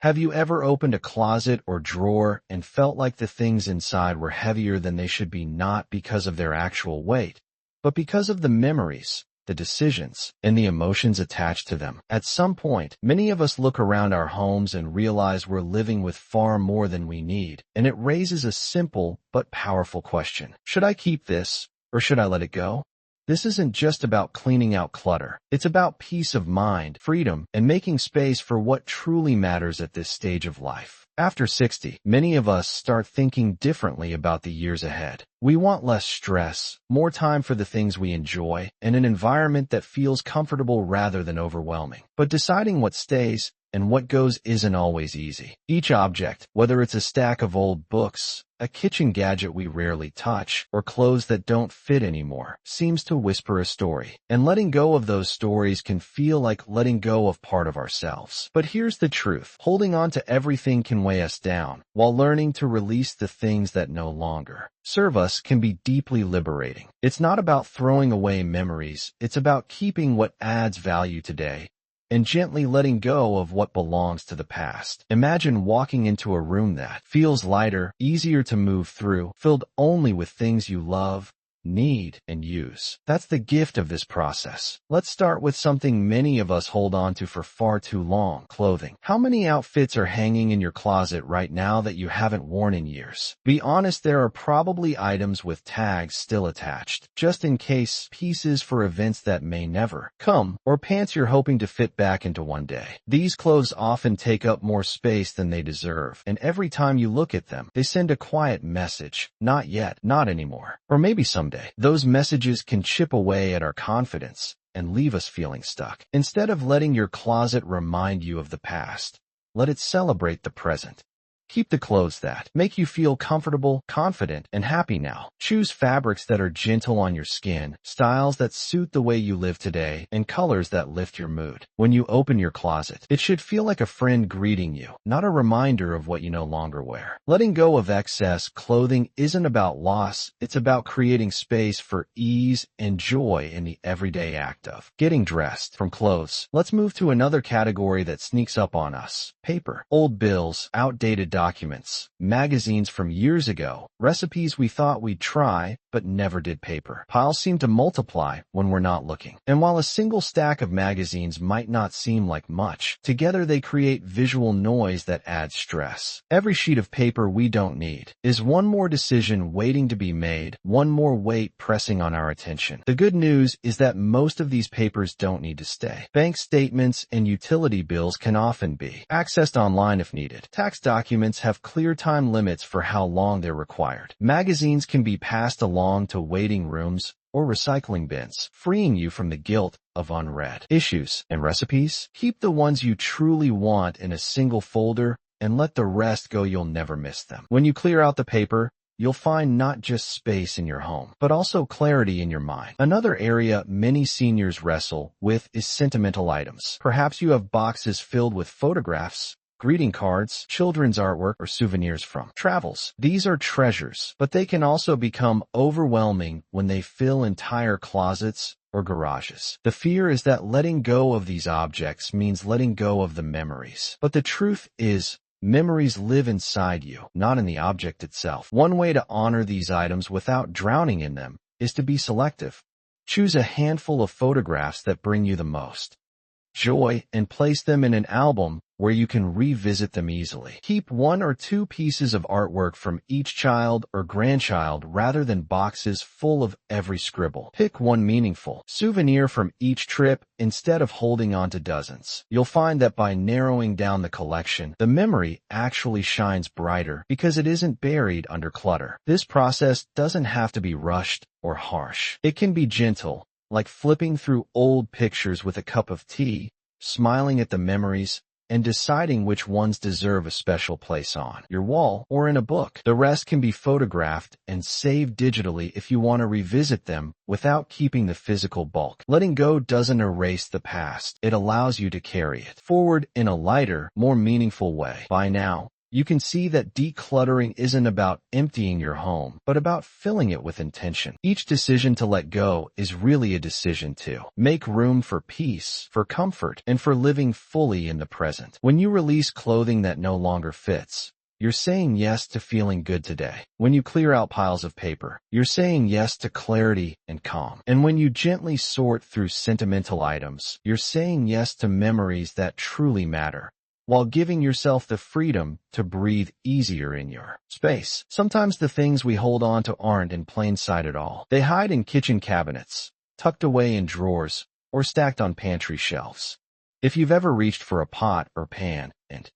Have you ever opened a closet or drawer and felt like the things inside were heavier than they should be, not because of their actual weight, but because of the memories, the decisions, and the emotions attached to them? At some point, many of us look around our homes and realize we're living with far more than we need, and it raises a simple but powerful question. Should I keep this, or should I let it go? This isn't just about cleaning out clutter. It's about peace of mind, freedom, and making space for what truly matters at this stage of life. After 60, many of us start thinking differently about the years ahead. We want less stress, more time for the things we enjoy, and an environment that feels comfortable rather than overwhelming. But deciding what stays and what goes isn't always easy. Each object, whether it's a stack of old books, a kitchen gadget we rarely touch, or clothes that don't fit anymore, seems to whisper a story. And letting go of those stories can feel like letting go of part of ourselves. But here's the truth. Holding on to everything can weigh us down, while learning to release the things that no longer serve us can be deeply liberating. It's not about throwing away memories. It's about keeping what adds value today and gently letting go of what belongs to the past. Imagine walking into a room that feels lighter, easier to move through, filled only with things you love, need, and use. That's the gift of this process. Let's start with something many of us hold on to for far too long: clothing. How many outfits are hanging in your closet right now that you haven't worn in years? Be honest, there are probably items with tags still attached, just in case, pieces for events that may never come, or pants you're hoping to fit back into one day. These clothes often take up more space than they deserve, and every time you look at them, they send a quiet message: not yet, not anymore, or maybe someday. Those messages can chip away at our confidence and leave us feeling stuck. Instead of letting your closet remind you of the past, let it celebrate the present. Keep the clothes that make you feel comfortable, confident, and happy now. Choose fabrics that are gentle on your skin, styles that suit the way you live today, and colors that lift your mood. When you open your closet, it should feel like a friend greeting you, not a reminder of what you no longer wear. Letting go of excess clothing isn't about loss, it's about creating space for ease and joy in the everyday act of getting dressed. From clothes, let's move to another category that sneaks up on us: paper. Old bills, outdated documents, magazines from years ago, recipes we thought we'd try but never did. Paper piles seem to multiply when we're not looking. And while a single stack of magazines might not seem like much, together they create visual noise that adds stress. Every sheet of paper we don't need is one more decision waiting to be made, one more weight pressing on our attention. The good news is that most of these papers don't need to stay. Bank statements and utility bills can often be accessed online if needed. Tax documents have clear time limits for how long they're required. Magazines can be passed along to waiting rooms or recycling bins, freeing you from the guilt of unread issues. And recipes? Keep the ones you truly want in a single folder and let the rest go. You'll never miss them. When you clear out the paper, you'll find not just space in your home, but also clarity in your mind. Another area many seniors wrestle with is sentimental items. Perhaps you have boxes filled with photographs, greeting cards, children's artwork, or souvenirs from travels. These are treasures, but they can also become overwhelming when they fill entire closets or garages. The fear is that letting go of these objects means letting go of the memories. But the truth is, memories live inside you, not in the object itself. One way to honor these items without drowning in them is to be selective. Choose a handful of photographs that bring you the most joy and place them in an album where you can revisit them easily. Keep 1 or 2 pieces of artwork from each child or grandchild rather than boxes full of every scribble. Pick one meaningful souvenir from each trip instead of holding on to dozens. You'll find that by narrowing down the collection, the memory actually shines brighter because it isn't buried under clutter. This process doesn't have to be rushed or harsh. It can be gentle, like flipping through old pictures with a cup of tea, smiling at the memories, and deciding which ones deserve a special place on your wall or in a book. The rest can be photographed and saved digitally if you want to revisit them without keeping the physical bulk. Letting go doesn't erase the past. It allows you to carry it forward in a lighter, more meaningful way. By now, you can see that decluttering isn't about emptying your home, but about filling it with intention. Each decision to let go is really a decision to make room for peace, for comfort, and for living fully in the present. When you release clothing that no longer fits, you're saying yes to feeling good today. When you clear out piles of paper, you're saying yes to clarity and calm. And when you gently sort through sentimental items, you're saying yes to memories that truly matter, while giving yourself the freedom to breathe easier in your space. Sometimes the things we hold on to aren't in plain sight at all. They hide in kitchen cabinets, tucked away in drawers, or stacked on pantry shelves. If you've ever reached for a pot or pan and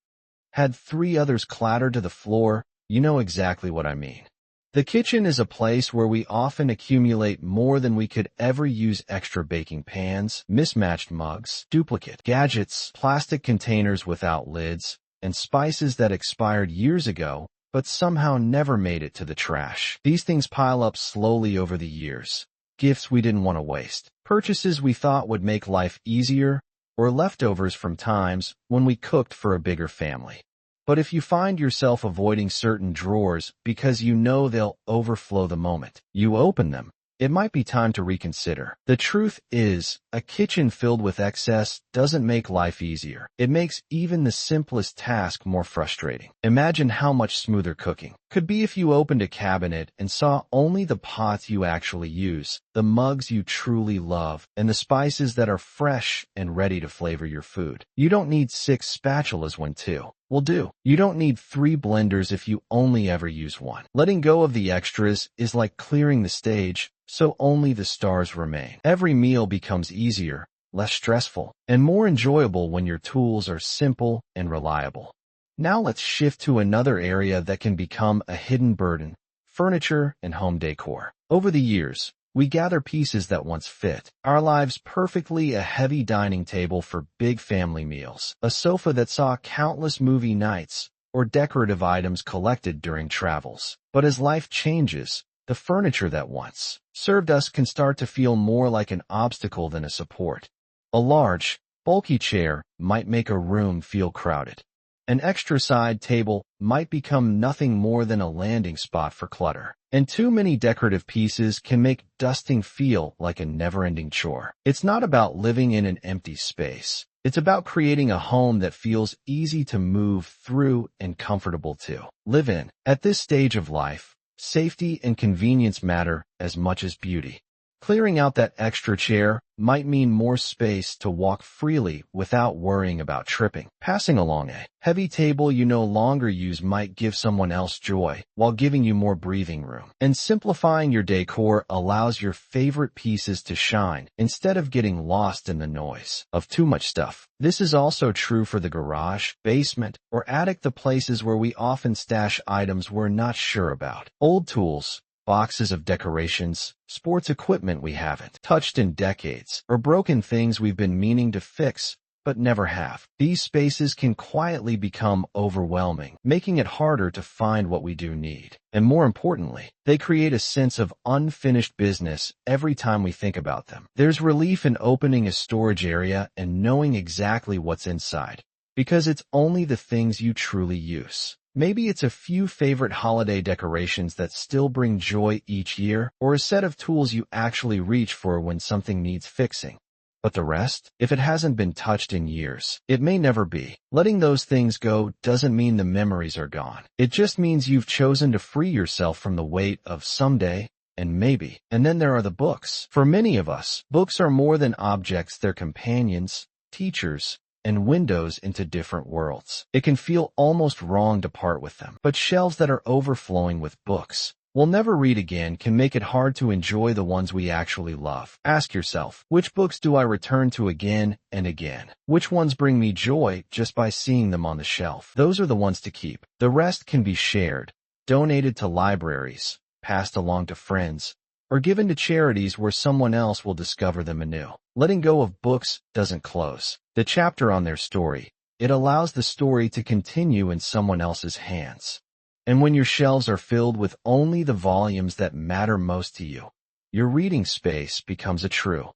had 3 others clatter to the floor, you know exactly what I mean. The kitchen is a place where we often accumulate more than we could ever use: extra baking pans, mismatched mugs, duplicate gadgets, plastic containers without lids, and spices that expired years ago but somehow never made it to the trash. These things pile up slowly over the years. Gifts we didn't want to waste, purchases we thought would make life easier, or leftovers from times when we cooked for a bigger family. But if you find yourself avoiding certain drawers because you know they'll overflow the moment you open them, it might be time to reconsider. The truth is, a kitchen filled with excess doesn't make life easier. It makes even the simplest task more frustrating. Imagine how much smoother cooking could be if you opened a cabinet and saw only the pots you actually use, the mugs you truly love, and the spices that are fresh and ready to flavor your food. You don't need 6 spatulas when 2 will do. You don't need 3 blenders if you only ever use 1. Letting go of the extras is like clearing the stage, so only the stars remain. Every meal becomes easier, less stressful, and more enjoyable when your tools are simple and reliable. Now let's shift to another area that can become a hidden burden: furniture and home decor. Over the years, we gather pieces that once fit our lives perfectly: a heavy dining table for big family meals, a sofa that saw countless movie nights, or decorative items collected during travels. But as life changes, the furniture that once served us can start to feel more like an obstacle than a support. A large, bulky chair might make a room feel crowded. An extra side table might become nothing more than a landing spot for clutter. And too many decorative pieces can make dusting feel like a never-ending chore. It's not about living in an empty space. It's about creating a home that feels easy to move through and comfortable to live in. At this stage of life, safety and convenience matter as much as beauty. Clearing out that extra chair might mean more space to walk freely without worrying about tripping. Passing along a heavy table you no longer use might give someone else joy, while giving you more breathing room. And simplifying your decor allows your favorite pieces to shine instead of getting lost in the noise of too much stuff. This is also true for the garage, basement, or attic, the places where we often stash items we're not sure about. Old tools, boxes of decorations, sports equipment we haven't touched in decades, or broken things we've been meaning to fix but never have. These spaces can quietly become overwhelming, making it harder to find what we do need. And more importantly, they create a sense of unfinished business every time we think about them. There's relief in opening a storage area and knowing exactly what's inside, because it's only the things you truly use. Maybe it's a few favorite holiday decorations that still bring joy each year, or a set of tools you actually reach for when something needs fixing. But the rest, if it hasn't been touched in years, it may never be. Letting those things go doesn't mean the memories are gone. It just means you've chosen to free yourself from the weight of someday and maybe. And then there are the books. For many of us, books are more than objects. They're companions, teachers, and windows into different worlds. It can feel almost wrong to part with them, but shelves that are overflowing with books we'll never read again can make it hard to enjoy the ones we actually love. Ask yourself, which books do I return to again and again? Which ones bring me joy just by seeing them on the shelf? Those are the ones to keep. The rest can be shared, donated to libraries, passed along to friends, or given to charities where someone else will discover them anew. Letting go of books doesn't close the chapter on their story. It allows the story to continue in someone else's hands. And when your shelves are filled with only the volumes that matter most to you, your reading space becomes a true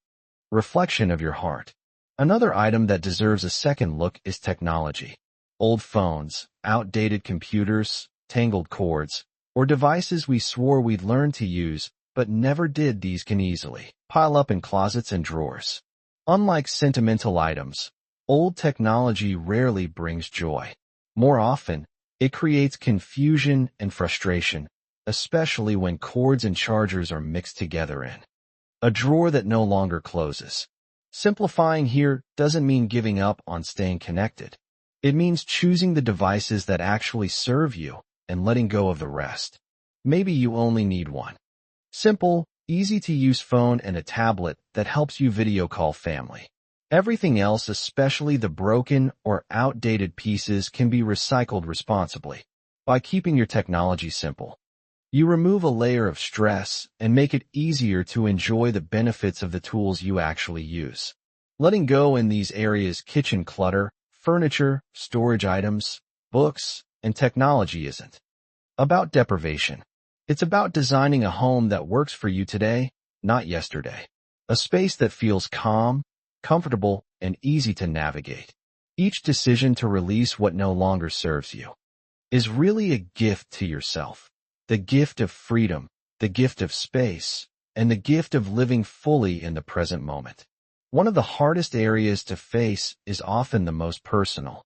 reflection of your heart. Another item that deserves a second look is technology. Old phones, outdated computers, tangled cords, or devices we swore we'd learn to use but never did. These can easily pile up in closets and drawers. Unlike sentimental items, old technology rarely brings joy. More often, it creates confusion and frustration, especially when cords and chargers are mixed together in a drawer that no longer closes. Simplifying here doesn't mean giving up on staying connected. It means choosing the devices that actually serve you and letting go of the rest. Maybe you only need one simple, easy-to-use phone and a tablet that helps you video call family. Everything else, especially the broken or outdated pieces, can be recycled responsibly. By keeping your technology simple, you remove a layer of stress and make it easier to enjoy the benefits of the tools you actually use. Letting go in these areas, kitchen clutter, furniture, storage items, books, and technology, isn't about deprivation. It's about designing a home that works for you today, not yesterday. A space that feels calm, comfortable, and easy to navigate. Each decision to release what no longer serves you is really a gift to yourself. The gift of freedom, the gift of space, and the gift of living fully in the present moment. One of the hardest areas to face is often the most personal.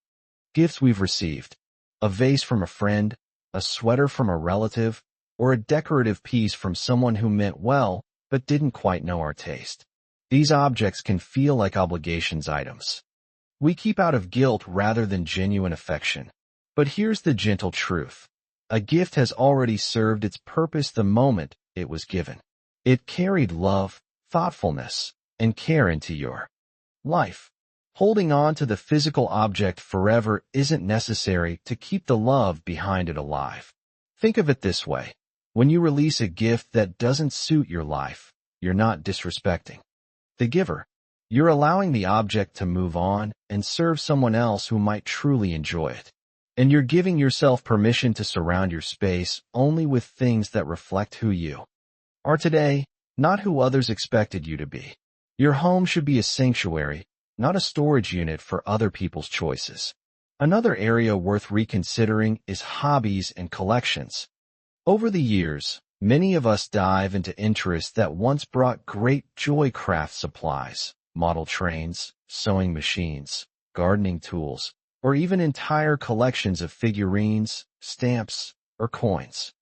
Gifts we've received. A vase from a friend, a sweater from a relative, or a decorative piece from someone who meant well but didn't quite know our taste. These objects can feel like obligations items we keep out of guilt rather than genuine affection. But here's the gentle truth. A gift has already served its purpose the moment it was given. It carried love, thoughtfulness, and care into your life. Holding on to the physical object forever isn't necessary to keep the love behind it alive. Think of it this way. When you release a gift that doesn't suit your life, you're not disrespecting the giver. You're allowing the object to move on and serve someone else who might truly enjoy it. And you're giving yourself permission to surround your space only with things that reflect who you are today, not who others expected you to be. Your home should be a sanctuary, not a storage unit for other people's choices. Another area worth reconsidering is hobbies and collections. Over the years, many of us dive into interests that once brought great joy: craft supplies, model trains, sewing machines, gardening tools, or even entire collections of figurines, stamps, or coins.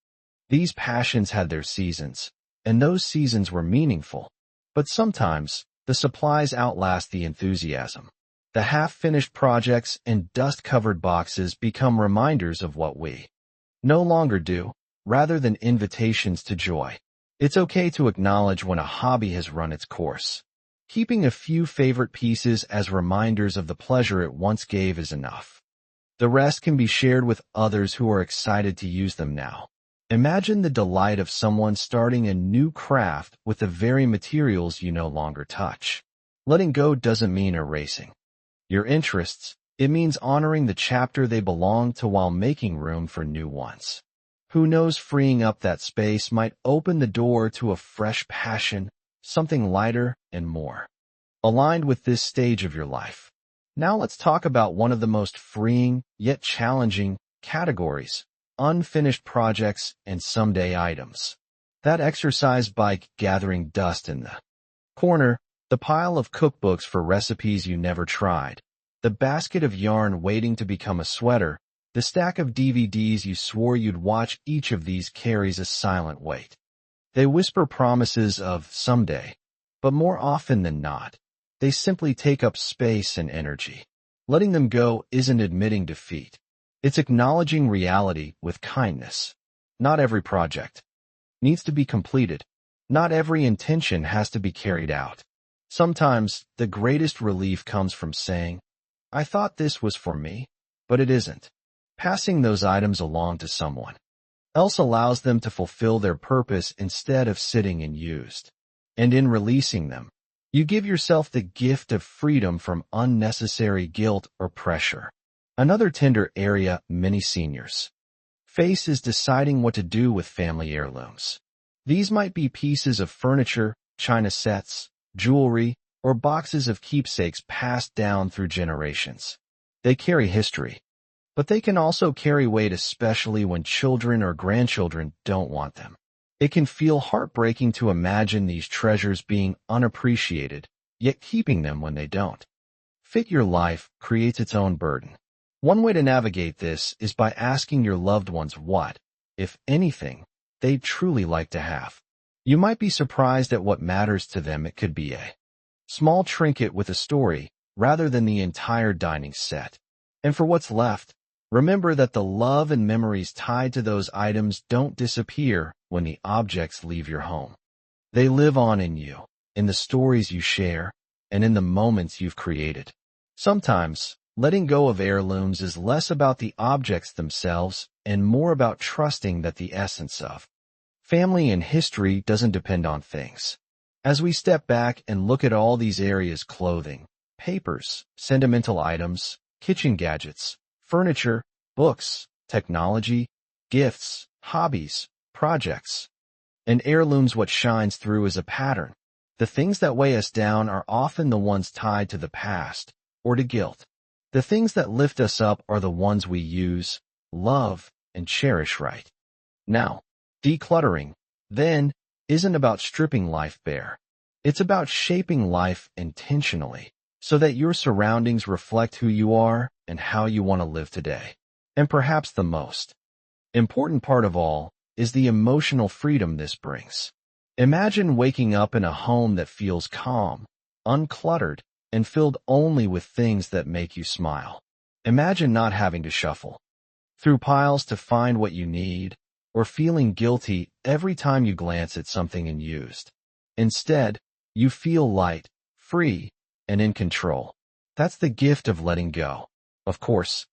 These passions had their seasons, and those seasons were meaningful. But sometimes, the supplies outlast the enthusiasm. The half-finished projects and dust-covered boxes become reminders of what we no longer do, rather than invitations to joy. It's okay to acknowledge when a hobby has run its course. Keeping a few favorite pieces as reminders of the pleasure it once gave is enough. The rest can be shared with others who are excited to use them now. Imagine the delight of someone starting a new craft with the very materials you no longer touch. Letting go doesn't mean erasing your interests. It means honoring the chapter they belong to while making room for new ones. Who knows, freeing up that space might open the door to a fresh passion, something lighter and more aligned with this stage of your life. Now let's talk about one of the most freeing, yet challenging, categories: unfinished projects and someday items. That exercise bike gathering dust in the corner, the pile of cookbooks for recipes you never tried, the basket of yarn waiting to become a sweater, the stack of DVDs you swore you'd watch. Each of these carries a silent weight. They whisper promises of someday, but more often than not, they simply take up space and energy. Letting them go isn't admitting defeat. It's acknowledging reality with kindness. Not every project needs to be completed. Not every intention has to be carried out. Sometimes, the greatest relief comes from saying, "I thought this was for me, but it isn't." Passing those items along to someone else allows them to fulfill their purpose instead of sitting unused. And in releasing them, you give yourself the gift of freedom from unnecessary guilt or pressure. Another tender area many seniors face is deciding what to do with family heirlooms. These might be pieces of furniture, china sets, jewelry, or boxes of keepsakes passed down through generations. They carry history, But they can also carry weight, especially when children or grandchildren don't want them. It can feel heartbreaking to imagine these treasures being unappreciated, yet keeping them when they don't. Fit Your Life creates its own burden. One way to navigate this is by asking your loved ones what, if anything, they'd truly like to have. You might be surprised at what matters to them. It could be a small trinket with a story, rather than the entire dining set. And for what's left, remember that the love and memories tied to those items don't disappear when the objects leave your home. They live on in you, in the stories you share, and in the moments you've created. Sometimes, letting go of heirlooms is less about the objects themselves and more about trusting that the essence of family and history doesn't depend on things. As we step back and look at all these areas: clothing, papers, sentimental items, kitchen gadgets, furniture, books, technology, gifts, hobbies, projects, and heirlooms, what shines through is a pattern. The things that weigh us down are often the ones tied to the past or to guilt. The things that lift us up are the ones we use, love, and cherish right now. Decluttering, then, isn't about stripping life bare. It's about shaping life intentionally so that your surroundings reflect who you are and how you want to live today. And perhaps the most important part of all is the emotional freedom this brings. Imagine waking up in a home that feels calm, uncluttered, and filled only with things that make you smile. Imagine not having to shuffle through piles to find what you need, or feeling guilty every time you glance at something unused. Instead, you feel light, free, and in control. That's the gift of letting go. Of course,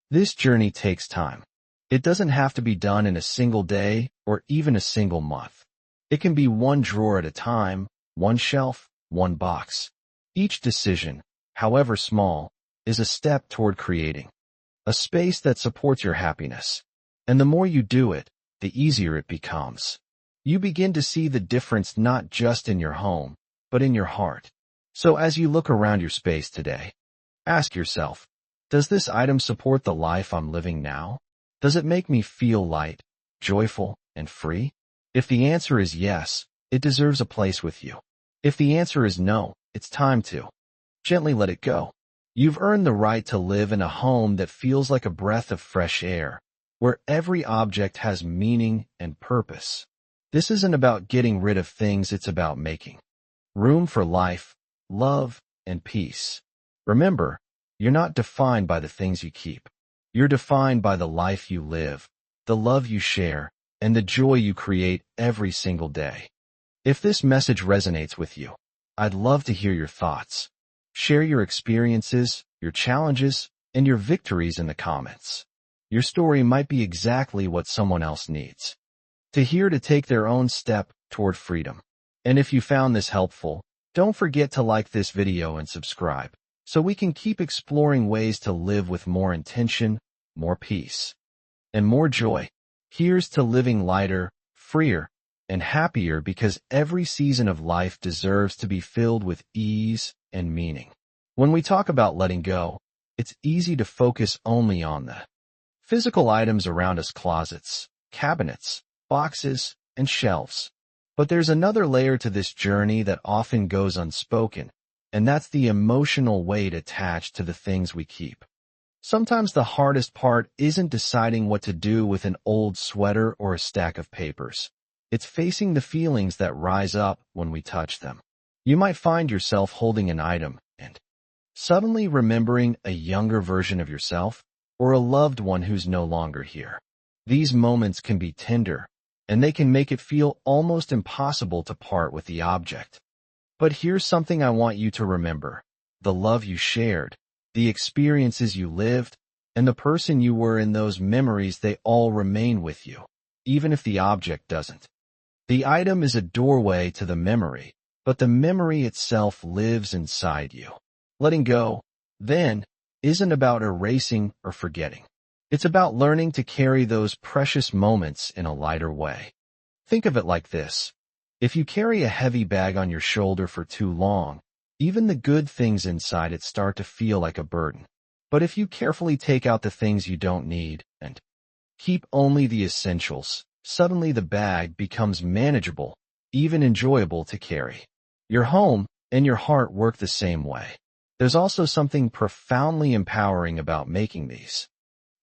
this journey takes time. It doesn't have to be done in a single day or even a single month. It can be one drawer at a time, one shelf, one box. Each decision, however small, is a step toward creating a space that supports your happiness. And the more you do it, the easier it becomes. You begin to see the difference not just in your home, but in your heart. So as you look around your space today, ask yourself, does this item support the life I'm living now? Does it make me feel light, joyful, and free? If the answer is yes, it deserves a place with you. If the answer is no, it's time to gently let it go. You've earned the right to live in a home that feels like a breath of fresh air, where every object has meaning and purpose. This isn't about getting rid of things, it's about making room for life, love, and peace. Remember, you're not defined by the things you keep. You're defined by the life you live, the love you share, and the joy you create every single day. If this message resonates with you, I'd love to hear your thoughts. Share your experiences, your challenges, and your victories in the comments. Your story might be exactly what someone else needs to take their own step toward freedom. And if you found this helpful, don't forget to like this video and subscribe, so we can keep exploring ways to live with more intention, more peace, and more joy. Here's to living lighter, freer, and happier, because every season of life deserves to be filled with ease and meaning. When we talk about letting go, it's easy to focus only on the physical items around us: closets, cabinets, boxes, and shelves. But there's another layer to this journey that often goes unspoken, and that's the emotional weight attached to the things we keep. Sometimes the hardest part isn't deciding what to do with an old sweater or a stack of papers. It's facing the feelings that rise up when we touch them. You might find yourself holding an item and suddenly remembering a younger version of yourself or a loved one who's no longer here. These moments can be tender, and they can make it feel almost impossible to part with the object. But here's something I want you to remember: the love you shared, the experiences you lived, and the person you were in those memories, they all remain with you, even if the object doesn't. The item is a doorway to the memory, but the memory itself lives inside you. Letting go, then, isn't about erasing or forgetting. It's about learning to carry those precious moments in a lighter way. Think of it like this: if you carry a heavy bag on your shoulder for too long, even the good things inside it start to feel like a burden. But if you carefully take out the things you don't need and keep only the essentials, suddenly the bag becomes manageable, even enjoyable to carry. Your home and your heart work the same way. There's also something profoundly empowering about making these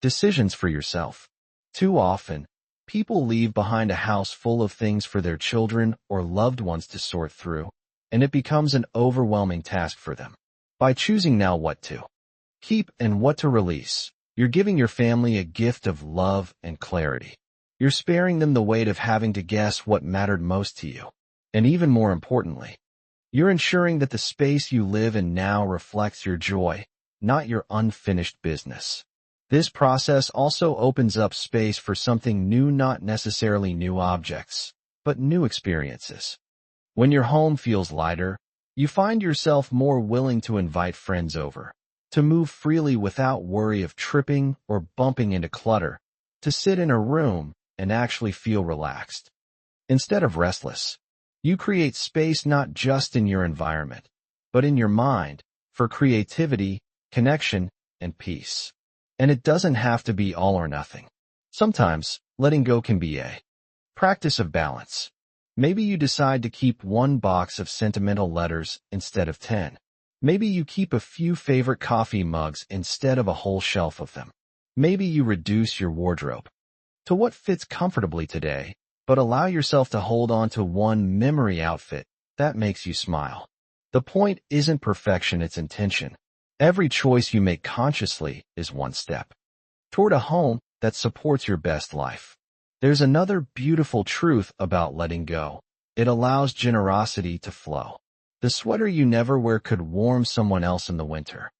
decisions for yourself. Too often, people leave behind a house full of things for their children or loved ones to sort through, and it becomes an overwhelming task for them. By choosing now what to keep and what to release, you're giving your family a gift of love and clarity. You're sparing them the weight of having to guess what mattered most to you. And even more importantly, you're ensuring that the space you live in now reflects your joy, not your unfinished business. This process also opens up space for something new, not necessarily new objects, but new experiences. When your home feels lighter, you find yourself more willing to invite friends over, to move freely without worry of tripping or bumping into clutter, to sit in a room and actually feel relaxed. Instead of restless, you create space not just in your environment, but in your mind, for creativity, connection, and peace. And it doesn't have to be all or nothing. Sometimes, letting go can be a practice of balance. Maybe you decide to keep one box of sentimental letters instead of 10. Maybe you keep a few favorite coffee mugs instead of a whole shelf of them. Maybe you reduce your wardrobe to what fits comfortably today, but allow yourself to hold on to one memory outfit that makes you smile. The point isn't perfection, it's intention. Every choice you make consciously is one step toward a home that supports your best life. There's another beautiful truth about letting go. It allows generosity to flow. The sweater you never wear could warm someone else in the winter.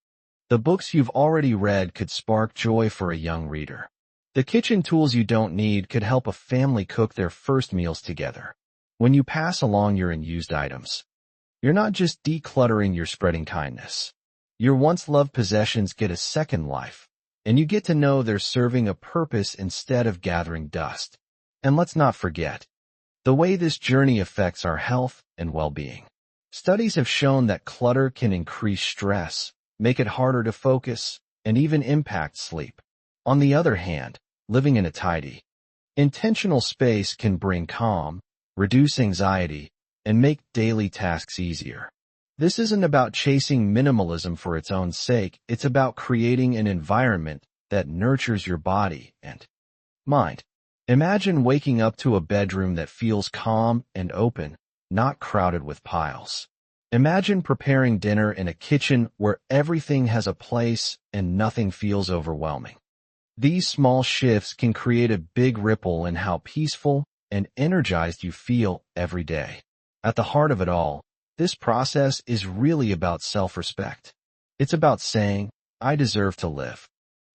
The books you've already read could spark joy for a young reader. The kitchen tools you don't need could help a family cook their first meals together. When you pass along your unused items, you're not just decluttering, you're spreading kindness. Your once-loved possessions get a second life, and you get to know they're serving a purpose instead of gathering dust. And let's not forget the way this journey affects our health and well-being. Studies have shown that clutter can increase stress, make it harder to focus, and even impact sleep. On the other hand, living in a tidy, intentional space can bring calm, reduce anxiety, and make daily tasks easier. This isn't about chasing minimalism for its own sake, it's about creating an environment that nurtures your body and mind. Imagine waking up to a bedroom that feels calm and open, not crowded with piles. Imagine preparing dinner in a kitchen where everything has a place and nothing feels overwhelming. These small shifts can create a big ripple in how peaceful and energized you feel every day. At the heart of it all, this process is really about self-respect. It's about saying, I deserve to live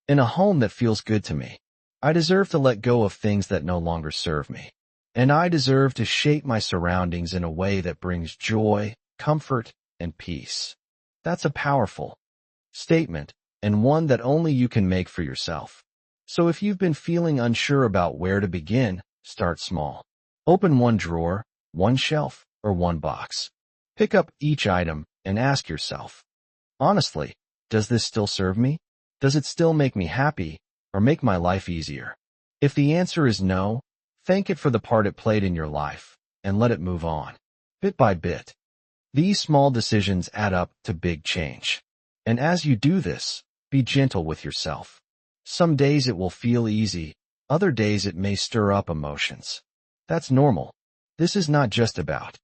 in a home that feels good to me. I deserve to let go of things that no longer serve me. And I deserve to shape my surroundings in a way that brings joy, comfort, and peace. That's a powerful statement, and one that only you can make for yourself. So if you've been feeling unsure about where to begin, start small. Open one drawer, one shelf, or one box. Pick up each item and ask yourself, honestly, does this still serve me? Does it still make me happy or make my life easier? If the answer is no, thank it for the part it played in your life and let it move on. Bit by bit, these small decisions add up to big change. And as you do this, be gentle with yourself. Some days it will feel easy, other days it may stir up emotions. That's normal. This is not just about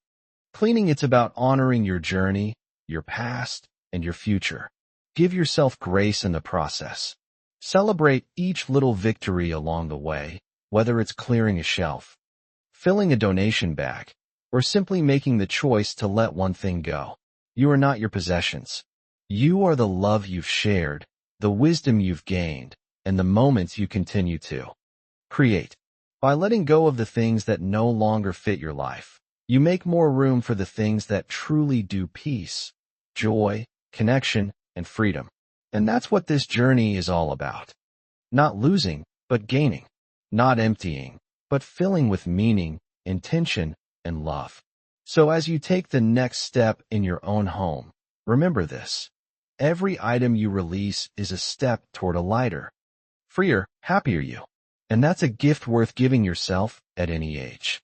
cleaning, it's about honoring your journey, your past, and your future. Give yourself grace in the process. Celebrate each little victory along the way, whether it's clearing a shelf, filling a donation bag, or simply making the choice to let one thing go. You are not your possessions. You are the love you've shared, the wisdom you've gained, and the moments you continue to create. By letting go of the things that no longer fit your life, you make more room for the things that truly do: peace, joy, connection, and freedom. And that's what this journey is all about. Not losing, but gaining. Not emptying, but filling with meaning, intention, and love. So as you take the next step in your own home, remember this. Every item you release is a step toward a lighter, freer, happier you. And that's a gift worth giving yourself at any age.